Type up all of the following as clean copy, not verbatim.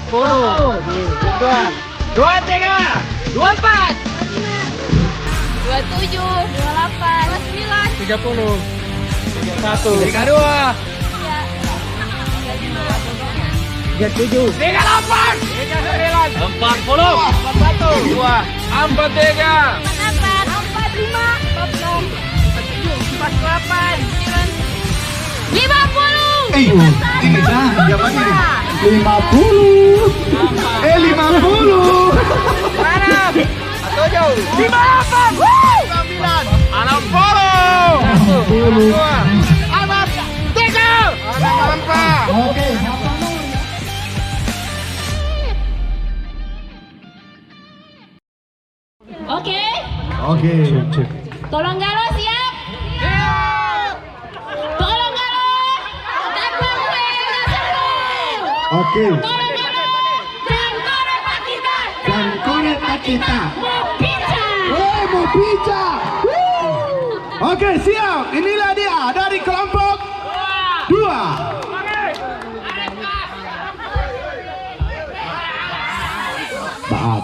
10, 23, 24, 27, 28, 29, 30, 31, 32, 37, 38, 39, 40, 41, 43, 44, 45, 50. Ini dah, siapa ini? 50. 50. Mana? 7, 58, 59, 60, 63, 64. Oke. Oke, Oke. tolong galo siap. Tolong galo. Terbang ke seru. Oke. Tolong galo. Jangan korek Pak kita. Dan korek kita. Mau pizza. Mau pizza. Oke, siap. Inilah dia dari kelompok 2. Maaf.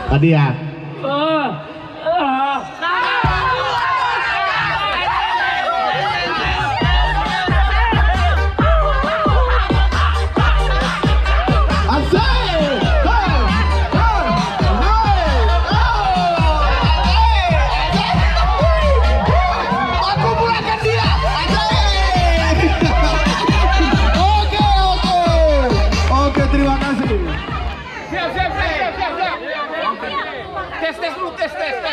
Tadi ya.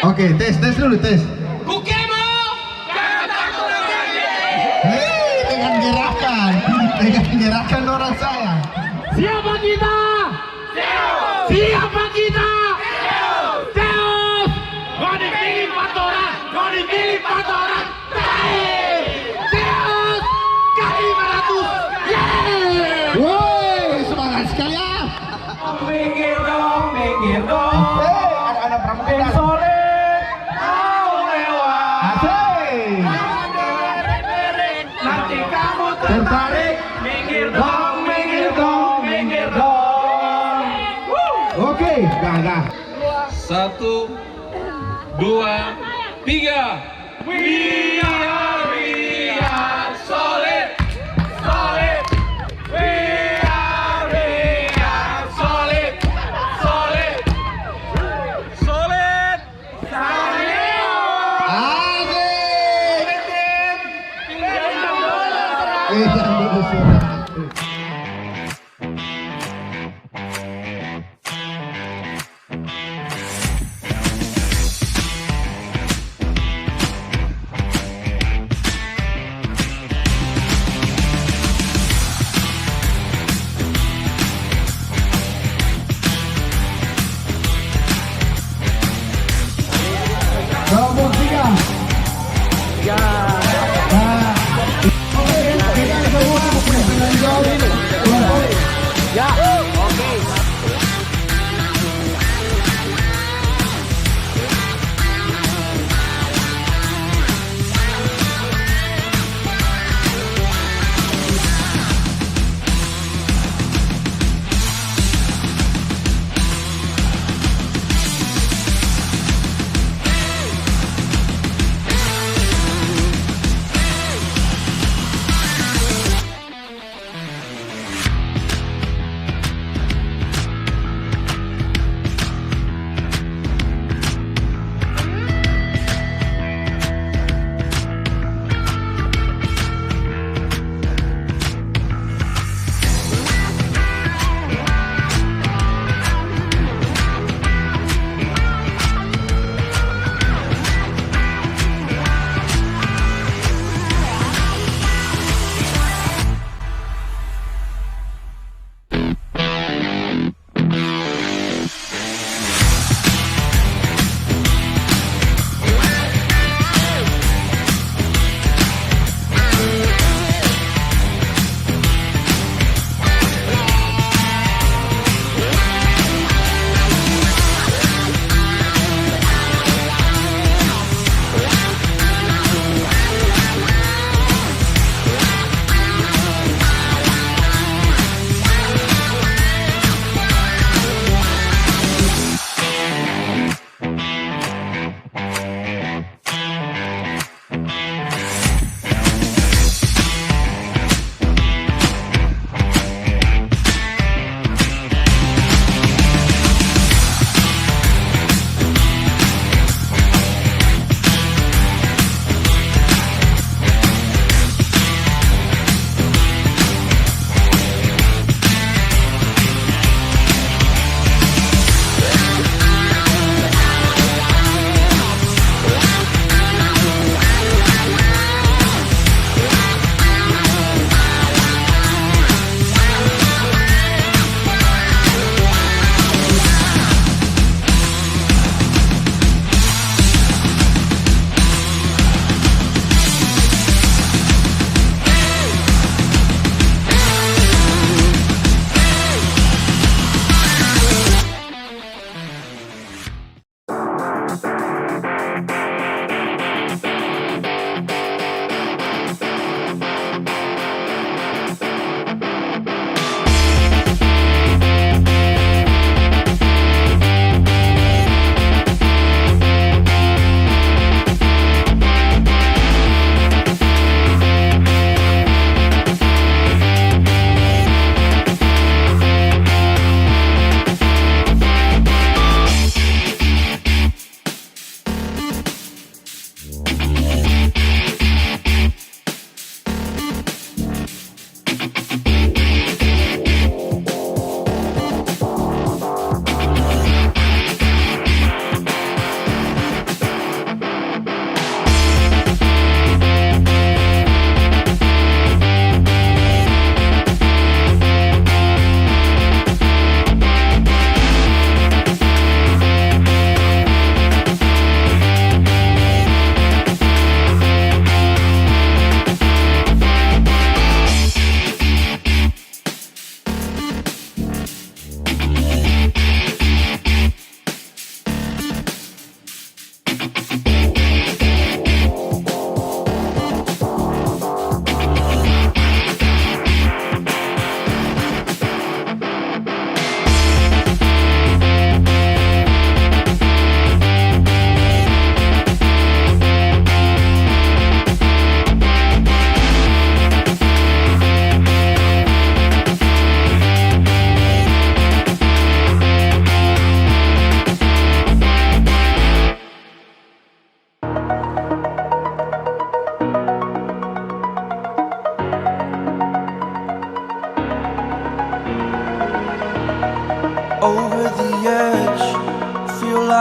Oke, tes dulu, tes. Kukemo, Dengan gerakan orang saya. siapa kita? Siapa kita? Zeus! Kau dipilih 4 orang, Zeus! Kali 500! Yeay! Woi, semangat sekali ya. Minggir dong! Anak-anak pramuka. Solid! Mau lewat! Asik. Nanti kamu tertarik! Minggir dong! Oke, dah. 1, 2, 3. We are solid. We are solid. Asik. Jangan dulu suara. Kelompok 3. Nah, oke, kita semua menonjol.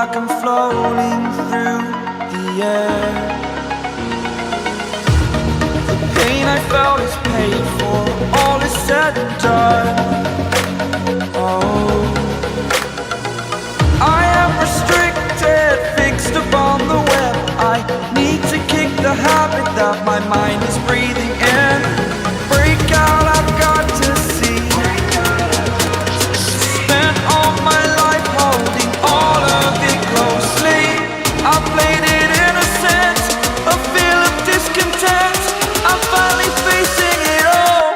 like I'm floating through the air. The pain I felt is paid for, all is said and done. Oh, I am restricted, fixed upon the web. I need to kick the habit that my mind is breathing in. Break out, I've got to see. Spent all my life holding all of it closely. I played it innocent, a feel of discontent. I'm finally facing it all,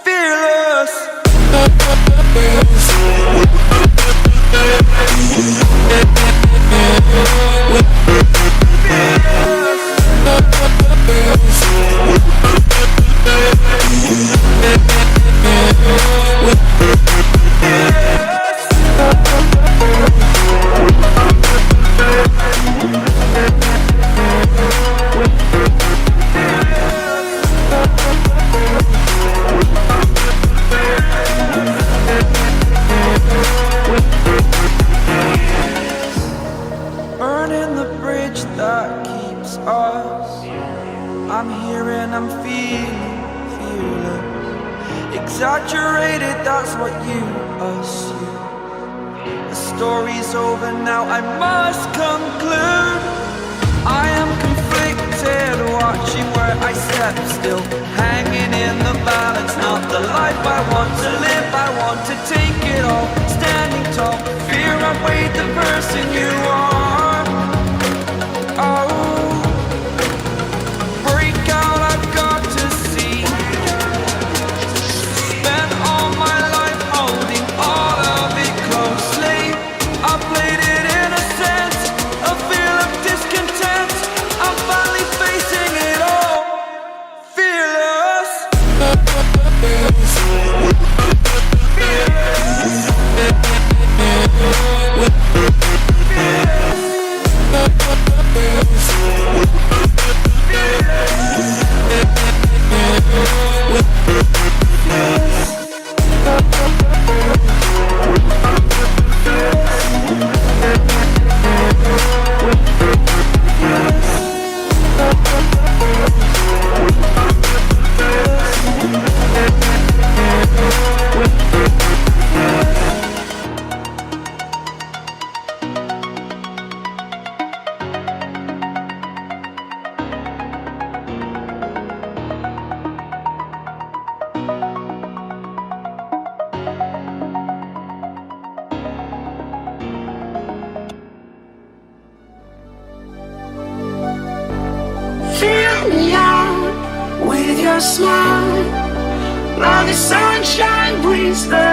fearless. Burning the bridge that keeps us. I'm here and I'm feeling fearless. Exaggerated, that's what you assume. The story's over now, I must conclude. I am conflicted, watching where I step still, hanging in the balance. Not the life I want to live, I want to take it all. Standing tall, fear outweighed the person you are. Oh, break out, I've got to see. Spent all my life holding all of it closely. I played it innocent, a feel of discontent. I'm finally facing it all, fearless. Fill me out with your smile. Now the sunshine brings the